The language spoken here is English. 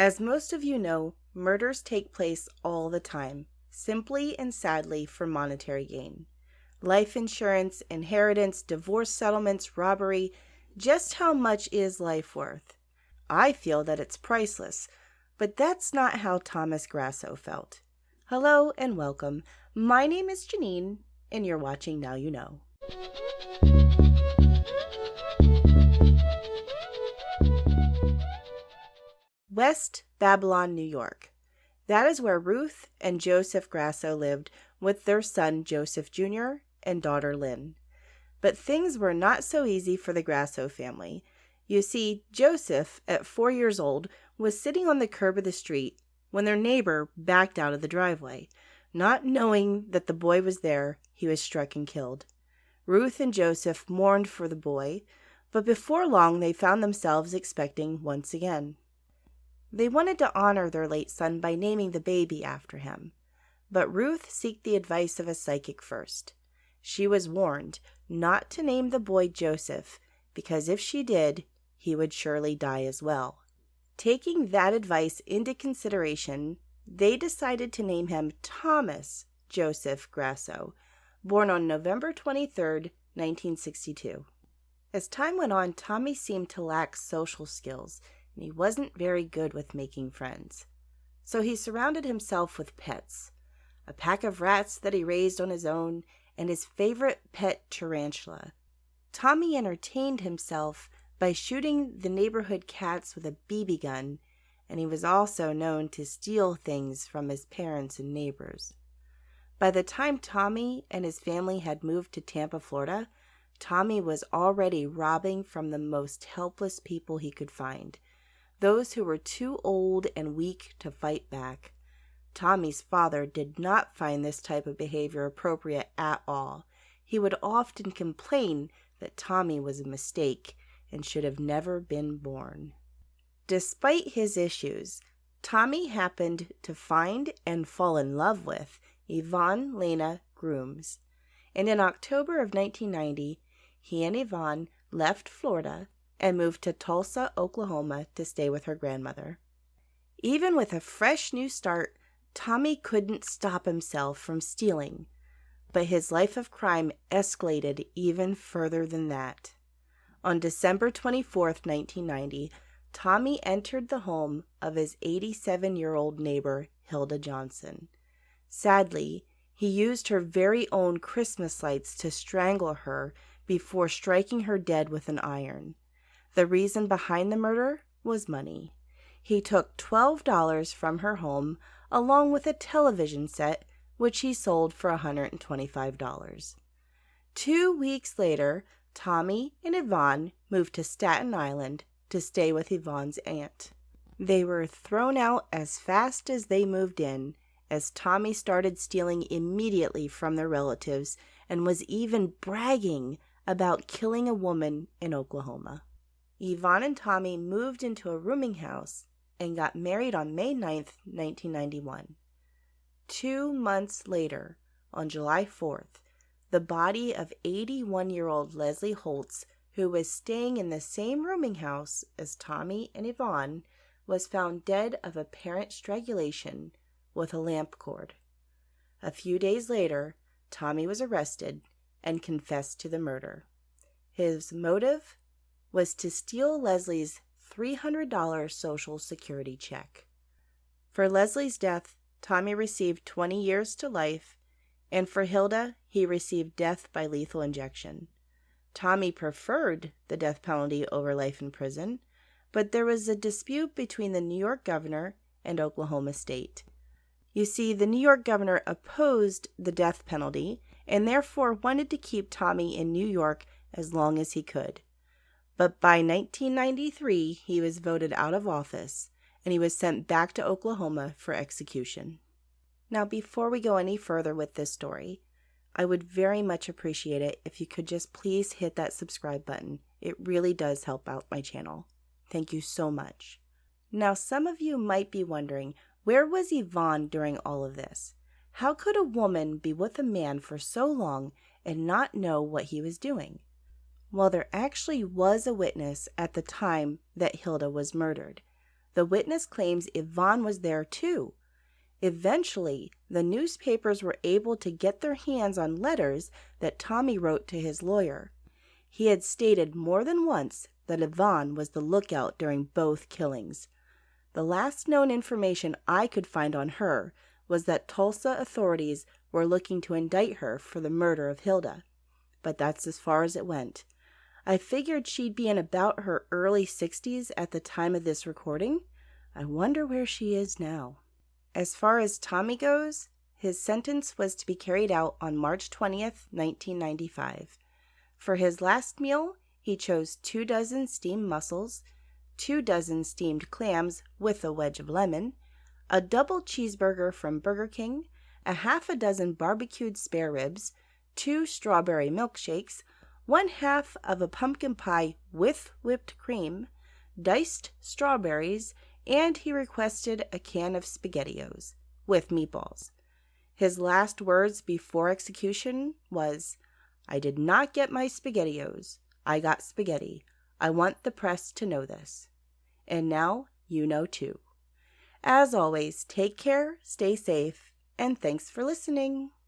As most of you know, murders take place all the time, simply and sadly for monetary gain. Life insurance, inheritance, divorce settlements, robbery. Just how much is life worth? I feel that it's priceless, but that's not how Thomas Grasso felt. Hello and welcome. My name is Janine, and you're watching Now You Know. West Babylon, New York. That is where Ruth and Joseph Grasso lived with their son Joseph Jr. and daughter Lynn. But things were not so easy for the Grasso family. You see, Joseph, at 4 years old, was sitting on the curb of the street when their neighbor backed out of the driveway. Not knowing that the boy was there, he was struck and killed. Ruth and Joseph mourned for the boy, but before long they found themselves expecting once again. They wanted to honor their late son by naming the baby after him. But Ruth sought the advice of a psychic first. She was warned not to name the boy Joseph, because if she did, he would surely die as well. Taking that advice into consideration, they decided to name him Thomas Joseph Grasso, born on November 23, 1962. As time went on, Tommy seemed to lack social skills, and he wasn't very good with making friends. So he surrounded himself with pets, a pack of rats that he raised on his own, and his favorite pet tarantula. Tommy entertained himself by shooting the neighborhood cats with a BB gun, and he was also known to steal things from his parents and neighbors. By the time Tommy and his family had moved to Tampa, Florida, Tommy was already robbing from the most helpless people he could find, those who were too old and weak to fight back. Tommy's father did not find this type of behavior appropriate at all. He would often complain that Tommy was a mistake and should have never been born. Despite his issues, Tommy happened to find and fall in love with Yvonne Lena Grooms, and in October of 1990, he and Yvonne left Florida and moved to Tulsa, Oklahoma to stay with her grandmother. Even with a fresh new start, Tommy couldn't stop himself from stealing, but his life of crime escalated even further than that. On December 24, 1990, Tommy entered the home of his 87-year-old neighbor, Hilda Johnson. Sadly, he used her very own Christmas lights to strangle her before striking her dead with an iron. The reason behind the murder was money. He took $12 from her home, along with a television set, which he sold for $125. 2 weeks later, Tommy and Yvonne moved to Staten Island to stay with Yvonne's aunt. They were thrown out as fast as they moved in, as Tommy started stealing immediately from their relatives and was even bragging about killing a woman in Oklahoma. Yvonne and Tommy moved into a rooming house and got married on May 9, 1991. 2 months later, on July 4th, the body of 81-year-old Leslie Holtz, who was staying in the same rooming house as Tommy and Yvonne, was found dead of apparent strangulation with a lamp cord. A few days later, Tommy was arrested and confessed to the murder. His motive was to steal Leslie's $300 Social Security check. For Leslie's death, Tommy received 20 years to life, and for Hilda, he received death by lethal injection. Tommy preferred the death penalty over life in prison, but there was a dispute between the New York governor and Oklahoma State. You see, the New York governor opposed the death penalty and therefore wanted to keep Tommy in New York as long as he could. But by 1993, he was voted out of office, and he was sent back to Oklahoma for execution. Now, before we go any further with this story, I would very much appreciate it if you could just please hit that subscribe button. It really does help out my channel. Thank you so much. Now, some of you might be wondering, where was Yvonne during all of this? How could a woman be with a man for so long and not know what he was doing? Well, there actually was a witness at the time that Hilda was murdered. The witness claims Yvonne was there too. Eventually, the newspapers were able to get their hands on letters that Tommy wrote to his lawyer. He had stated more than once that Yvonne was the lookout during both killings. The last known information I could find on her was that Tulsa authorities were looking to indict her for the murder of Hilda. But that's as far as it went. I figured she'd be in about her early 60s at the time of this recording. I wonder where she is now. As far as Tommy goes, his sentence was to be carried out on March 20th, 1995. For his last meal, he chose 2 dozen steamed mussels, 2 dozen steamed clams with a wedge of lemon, a double cheeseburger from Burger King, a half a dozen barbecued spare ribs, 2 strawberry milkshakes, 1/2 of a pumpkin pie with whipped cream, diced strawberries, and he requested a can of SpaghettiOs with meatballs. His last words before execution was, "I did not get my SpaghettiOs. I got spaghetti. I want the press to know this." And now you know too. As always, take care, stay safe, and thanks for listening.